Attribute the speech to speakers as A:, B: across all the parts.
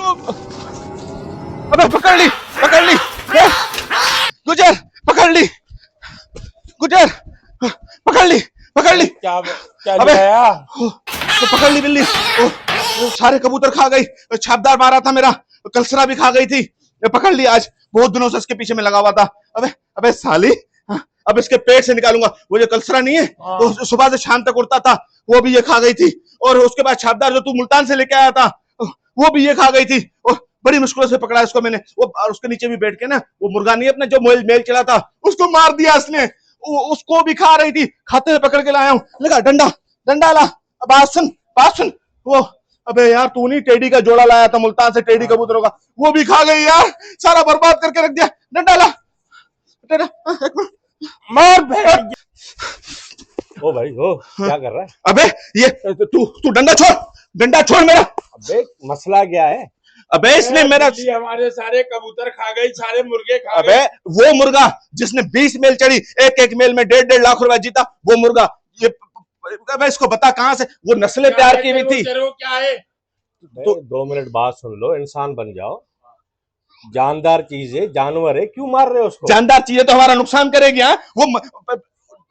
A: अबे पकड़ ली, पकड़ ली। गुजर, पकड़ ली, गुजर, पकड़ ली, पकड़ ली।
B: क्या क्या
A: अबे
B: लिया?
A: तो पकड़ ली बिल्ली। सारे कबूतर खा गई, छापदार मारा था मेरा, कलसरा भी खा गई थी। ये पकड़ ली आज, बहुत दिनों से इसके पीछे में लगा हुआ था। अबे अबे साली, अब इसके पेट से निकालूंगा। वो जो कलसरा नहीं है, वो सुबह से शाम तक उड़ता था, वो भी ये खा गई थी। और उसके बाद छापदार जो तू मुल्तान से लेके आया था, वो भी ये खा गई थी। और बड़ी मुश्किल से पकड़ा इसको मैंने। वो और उसके नीचे भी बैठ के ना, वो मुर्गा नहीं अपने जो मेल चला था, उसको मार दिया इसने। उसको भी खा रही थी, खाते हुए पकड़ के लाया हूँ। लगा डंडा, डंडा ला। अब बात सुन। वो अबे यार, तू नहीं टेडी का जोड़ा लाया था मुल्तान से, टेडी कबूतरों का, वो भी खा गई यार, सारा बर्बाद करके रख दिया। डंडा ला,
B: मार भेड़। ओ भाई, ओ क्या कर रहा है?
A: अबे ये तू डंडा छोड़, डंडा छोड़ मेरा।
B: अबे मसला क्या है?
A: अबे इसने मेरा,
B: हमारे सारे कबूतर खा गई, सारे मुर्गे खा
A: अबे वो मुर्गा जिसने 20 मेल चढ़ी, एक एक मेल में 1.5 लाख रुपया जीता, वो मुर्गा। ये अबे इसको बता कहां से वो नस्लें तैयार की हुई थी।
B: क्या है? तो 2 मिनट बात सुन लो, इंसान बन जाओ। जानदार चीज है, जानवर है, क्यों मार रहे हो उसको?
A: जानदार चीजें तो हमारा नुकसान करेगी।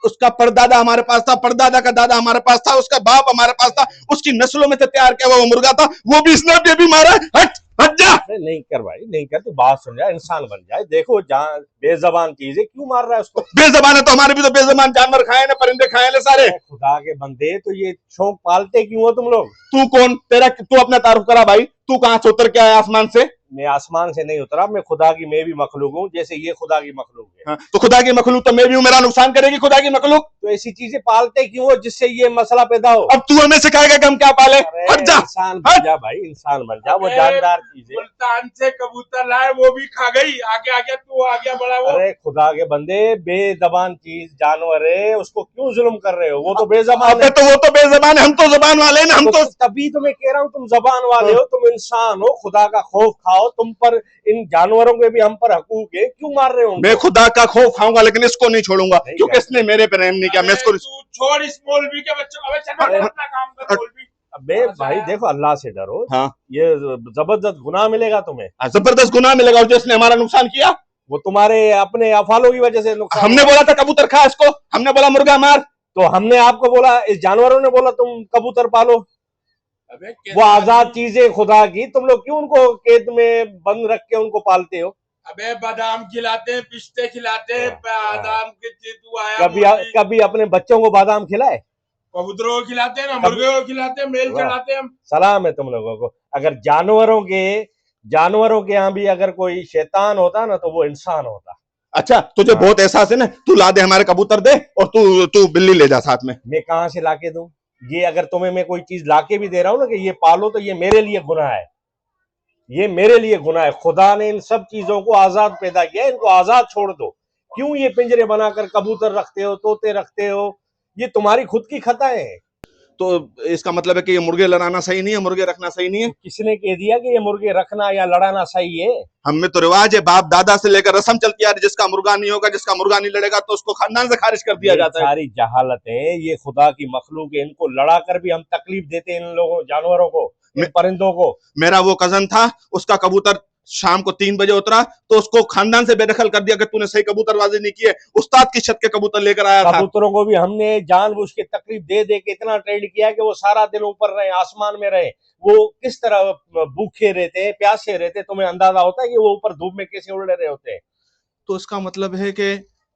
A: उसका परदादा हमारे पास था, परदादा का दादा हमारे पास था, उसका बाप हमारे पास था, उसकी नस्लों में से तैयार किया हुआ वो मुर्गा था, वो भी इसने भी मारा है। हट हट जा।
B: नहीं कर भाई, नहीं कर। तू बात सुन जा, इंसान बन जाए। देखो बेजबान चीज है, क्यों मार रहा है उसको?
A: बेजबान है तो हमारे भी तो बेजबान जानवर खाए ना, परिंदे खाए ना सारे।
B: खुदा के बंदे, तो ये शौक पालते क्यों हो तुम लोग?
A: तू कौन, तू अपना तारुफ करा भाई। तू कहां से उतर के आया आसमान से?
B: मैं आसमान से नहीं उतरा, मैं खुदा की, मैं भी मखलूक हूँ, जैसे ये खुदा की मखलूक है।
A: हाँ, तो खुदा की मखलूक तो मैं भी हूं, मेरा नुकसान करेगी खुदा की मखलूक।
B: तो ऐसी चीजें पालते क्यों हो जिससे ये मसला पैदा हो?
A: अब तू हमें सिखाएगा कि हम क्या पाले? हट जा,
B: इंसान बन जा भाई, इंसान बन जा। वो जानदार चीज है।
C: मुल्तान से कबूतर लाए, वो भी खा गई। आगे आगे तू आ गया बड़ा वो।
B: अरे खुदा के बंदे, बेजबान चीज जानवर है, उसको क्यों जुल्म कर रहे हो? वो तो बेजबान है।
A: तो वो तो बेजबान है, हम तो जबान वाले हैं ना। हम तो
B: तभी तो मैं कह रहा हूँ, तुम जबान वाले हो, तुम इंसान हो, खुदा का खौफ खाओ। तुम पर, इन जानवरों के भी हम पर हकूक है, क्यों मार रहे हो?
A: मैं खुदा का खौफ खाऊंगा, लेकिन इसको नहीं छोड़ूंगा, क्योंकि इसने मेरे पे रहम नहीं किया। मैं इसको
C: तू छोड़ इस मौलवी के बच्चों। अबे चल अपना काम कर मौलवी।
B: अबे भाई देखो, अल्लाह से डरो।
A: हाँ,
B: ये जबरदस्त गुनाह मिलेगा तुम्हें।
A: जबरदस्त गुनाह मिलेगा। और जिसने हमारा नुकसान किया,
B: वो तुम्हारे अपने अफालों की वजह से नुकसान।
A: हमने बोला था कबूतर खा इसको, हमने बोला मुर्गा मार,
B: तो हमने आपको बोला, इस जानवरों ने बोला तुम कबूतर पालो। वो आजाद चीजें खुदा की, तुम लोग क्यों उनको कैद में बंद रख के उनको पालते हो?
C: अबे बादाम खिलाते हैं, पिस्ते खिलाते हैं, बादाम के तू आया।
B: कभी अपने बच्चों को बादाम खिलाए?
C: कबूतरों को खिलाते हैं ना, मुर्गे को खिलाते हैं, मेल चढ़ाते हैं हम।
B: सलाम है तुम लोगों को। अगर जानवरों के यहाँ भी अगर कोई शैतान होता ना, तो वो इंसान होता।
A: अच्छा तुझे बहुत एहसास है ना, तू ला दे हमारे कबूतर दे, और तू बिल्ली ले जा साथ में।
B: मैं कहां से लाके दूं? ये अगर तुम्हें मैं कोई चीज लाके भी दे रहा हूं ना कि ये पालो, तो ये मेरे लिए गुनाह है, ये मेरे लिए गुनाह है। खुदा ने इन सब चीजों को आजाद पैदा किया, इनको आजाद छोड़ दो। क्यों ये पिंजरे बनाकर कबूतर रखते हो, तोते रखते हो? ये तुम्हारी खुद की खताएं हैं।
A: तो इसका मतलब है कि ये मुर्गे लड़ाना सही नहीं है, मुर्गे रखना सही नहीं है।
B: किसने कह दिया कि ये मुर्गे रखना या लड़ाना सही है?
A: हम में तो रिवाज है, बाप दादा से लेकर रस्म चलती आ रही, जिसका मुर्गा नहीं होगा, जिसका मुर्गा नहीं लड़ेगा, तो उसको खानदान से खारिज कर दिया जाता है।
B: सारी जहालत है, ये खुदा की मखलूक है, इनको लड़ा कर भी हम तकलीफ देते हैं इन लोगों, जानवरों को, परिंदों को।
A: मेरा वो कजन था, उसका कबूतर शाम को 3 बजे उतरा, तो उसको खानदान से बेदखल कर दिया कि तूने सही कबूतरबाजी नहीं की है। उस्ताद की छत के कबूतर लेकर आया था।
B: कबूतरों को भी हमने जानबूझ के तकलीफ दे दे के इतना ट्रेंड किया कि वो सारा दिन ऊपर रहे, आसमान में रहे। वो किस तरह भूखे रहते हैं, प्यासे रहते हैं, तुम्हें अंदाजा होता है कि वो ऊपर धूप में कैसे उड़ रहे होते हैं?
A: तो इसका मतलब है कि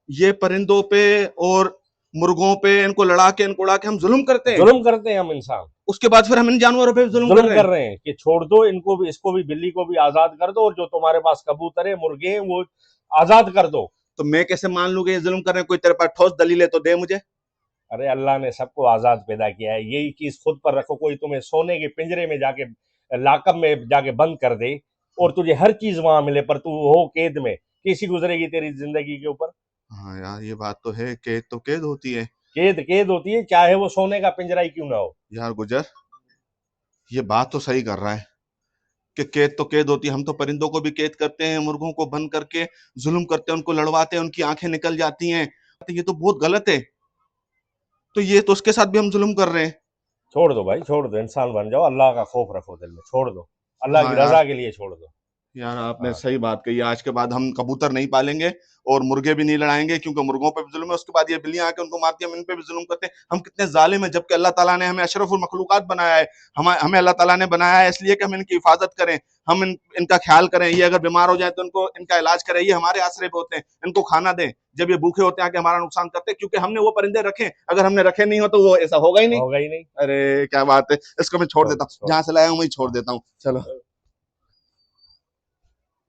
A: ये परिंदों पे और मुर्गों पे, इनको लड़ा के, इनको उड़ा के हम जुल्म करते
B: हैं हम इंसान।
A: उसके बाद फिर हम इन जानवरों पे जुल्म
B: कर रहे हैं कि छोड़ दो इनको भी, इसको भी, बिल्ली को भी आजाद कर दो, और जो तुम्हारे पास कबूतर है, मुर्गे हैं, वो आजाद कर दो।
A: तो मैं कैसे मान लूं कि ये जुल्म कर रहे हैं? कोई तेरे पास ठोस दलील है तो दे मुझे।
B: अरे अल्लाह ने सबको आजाद पैदा किया है, यही चीज खुद पर रखो। कोई तुम्हें सोने के पिंजरे में जाके, लाकअप में जाके बंद कर दे, और तुझे हर चीज वहां मिले, पर तू हो कैद में, कैसी गुजरेगी तेरी जिंदगी के ऊपर?
A: हाँ यार, ये बात तो है, कैद तो कैद होती है।
B: कैद होती है, चाहे वो सोने का पिंजरा ही क्यों ना हो।
A: यार गुजर, ये बात तो सही कर रहा है कि कैद तो कैद होती है। हम तो परिंदों को भी कैद करते हैं, मुर्गों को बंद करके जुल्म करते हैं, उनको लड़वाते हैं, उनकी आंखें निकल जाती हैं। ये तो बहुत गलत है। तो ये तो उसके साथ भी हम जुल्म कर रहे हैं।
B: छोड़ दो भाई, छोड़ दो, इंसान बन जाओ, अल्लाह का खौफ रखो दिल में, छोड़ दो। अल्लाह
A: हाँ
B: की
A: यार,
B: रजा के लिए छोड़ दो।
A: यार आपने
B: हाँ
A: सही बात कही। आज के बाद हम कबूतर नहीं पालेंगे और मुर्गे भी नहीं लड़ाएंगे, क्योंकि मुर्गों पे भी जुल्म है। उसके बाद ये बिल्लियां आके उनको मारती हैं, हम इन पे भी जुल्म करते हैं। हम कितने जालिम हैं, जबकि अल्लाह ताला ने हमें अशरफुल मखलूकात बनाया है। हमें अल्लाह ताला ने बनाया है इसलिए कि हम इनकी हिफाजत करें, हम इनका ख्याल करें। ये अगर बीमार हो जाए तो इनका इलाज करें। ये हमारे आसरे पे होते हैं, इनको खाना दें। जब ये भूखे होते हैं आके हमारा नुकसान करते हैं, क्योंकि हमने वो परिंदे रखे। अगर हमने रखे नहीं हो तो वो ऐसा होगा ही नहीं।
B: होगा ही नहीं।
A: अरे क्या बात है, इसको मैं छोड़
B: छोड़
A: देता हूँ,
B: छोड़
A: जहां से लाया हूँ वहीं छोड़ देता हूँ, चलो।